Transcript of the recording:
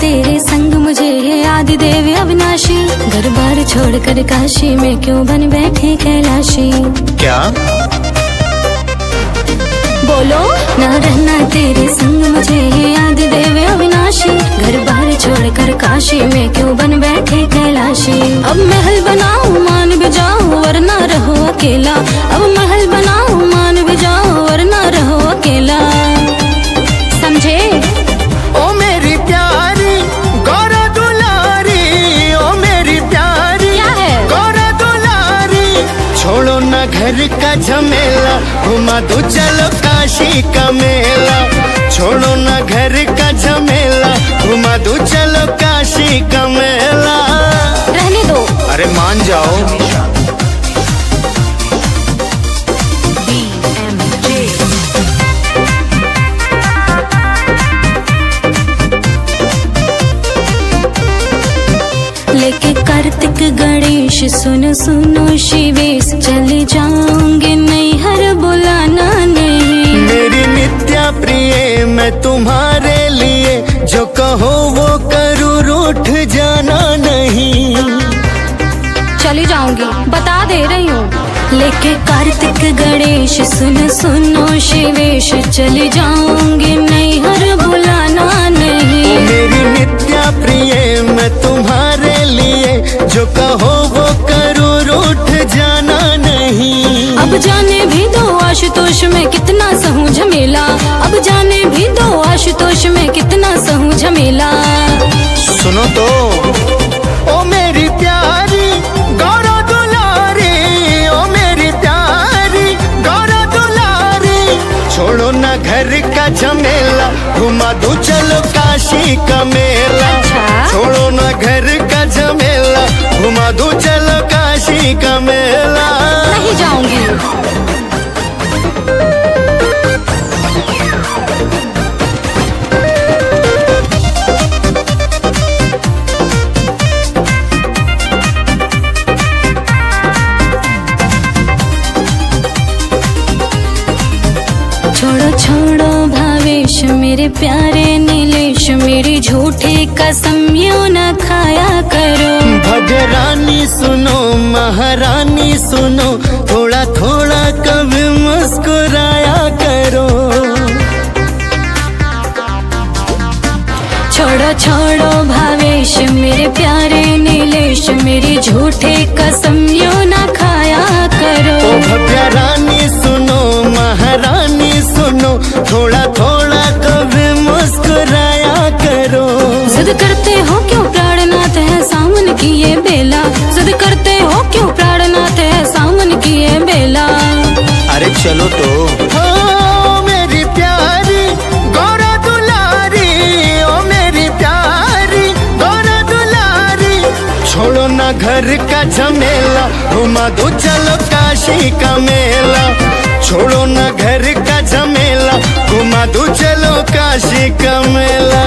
तेरे संग मुझे आदि देव अविनाशी, घर बार छोड़कर काशी में क्यों बन बैठे कैलाशी। क्या बोलो ना रहना तेरे संग मुझे आदि देव अविनाशी, घर बार छोड़कर काशी में क्यों बन बैठे कैलाशी। अब महल बनाओ मान भी जाओ वरना रहो अकेला, अब महल बनाओ मान भी जाओ वरना रहो अकेला, समझे। ओ मेरी प्यारी गौरा दुलारी, ओ मेरी प्यारी क्या है? गौरा दुलारी, छोड़ो ना घर का झमेला, घुमा दो चलो काशी का मेला। छोड़ो ना घर का झमेला, घुमा दो चलो काशी का मेला। रहने दो। अरे मान जाओ। लेके कार्तिक गणेश सुनो सुनो शिवेश, चले जाऊंगे नैहर बुलाना नहीं। मेरी नित्या प्रिय मैं तुम्हारे लिए जो कहो वो करूँ, रूठ जाना नहीं। चली जाऊंगी बता दे रही हूँ। लेके कार्तिक गणेश सुनो सुनो शिवेश, चली जाऊंगी नैहर बुलाना नहीं। मेरी नित्या प्रिय मैं तुम्हारे लिए जो कहो वो करूँ, रूठ जाना नहीं। अब जाने भी दो आशुतोष में कितना सहूं झमेला, अब जाने भी दो आशुतोष में कितना सहूं झमेला। सुनो तो ओ मेरी प्यारी गौरा दुलारी, ओ मेरी प्यारी गौरा दुलारी, छोड़ो ना घर का झमेला, घुमा दो चलो काशी का मेला। छोड़ो ना घर का झमेला, घुमा दो चलो काशी का मेला। नहीं जाऊंगी। छोड़ो छोड़ो भावेश मेरे प्यारे नीलेश, मेरी झूठी कसम यूं न खाया करो। भगरानी सुनो महारानी सुनो, थोड़ा थोड़ा कभी मुस्कुराया करो। छोड़ो छोड़ो भावेश मेरे प्यारे नीलेश, मेरी झूठी कसम यूं न खाया करो। ओ भगरानी सुनो महारानी सुनो, थोड़ा थोड़ा कभी मुस्कुराया करो। जिद करते हो क्यों प्राणनाथ है सावन की ये बेला, जिद करते हो क्यों प्राणनाथ है सावन की ये बेला। अरे चलो तो। ओ मेरी प्यारी गौरा दुलारी, ओ मेरी प्यारी गौरा दुलारी, छोड़ो ना घर का झमेला, घुमा दो चलो काशी का मेला। छोड़ो ना घर का झमेला, घुमा दो चलो काशी का मेला।